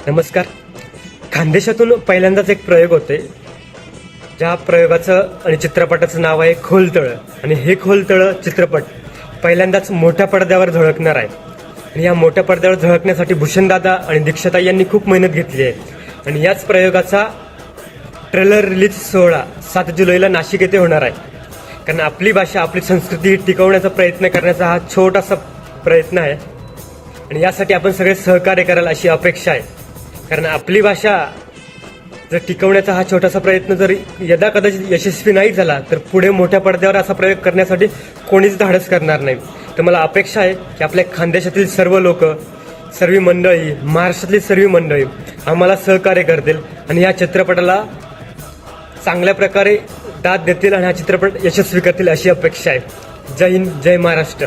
नमस्कार. खानदेशातून पहिल्यांदाच एक प्रयोग होते, ज्या प्रयोगाचं आणि चित्रपटाचं नाव आहे खोलतळं. आणि हे खोलतळं चित्रपट पहिल्यांदाच मोठ्या पडद्यावर झळकणार आहे. आणि या मोठ्या पडद्यावर झळकण्यासाठी भूषणदादा आणि दीक्षाताई यांनी खूप मेहनत घेतली आहे. आणि याच प्रयोगाचा ट्रेलर रिलीज सोहळा 7 जुलैला नाशिक येथे होणार आहे. कारण आपली भाषा, आपली संस्कृती टिकवण्याचा प्रयत्न करण्याचा हा छोटासा प्रयत्न आहे. आणि यासाठी आपण सगळे सहकार्य कराल अशी अपेक्षा आहे. कारण आपली भाषा जर टिकवण्याचा हा छोटासा प्रयत्न जर यदा कदाचित यशस्वी नाही झाला, तर पुढे मोठ्या पडद्यावर असा प्रयोग करण्यासाठी कोणीच धाडस करणार नाही. तर मला अपेक्षा आहे की आपल्या खानदेशातील सर्व लोक, सर्व मंडळी, महाराष्ट्रातली सर्व मंडळी आम्हाला सहकार्य करतील आणि या चित्रपटाला चांगल्या प्रकारे दाद देतील आणि हा चित्रपट यशस्वी करतील अशी अपेक्षा आहे. जय हिंद, जय महाराष्ट्र.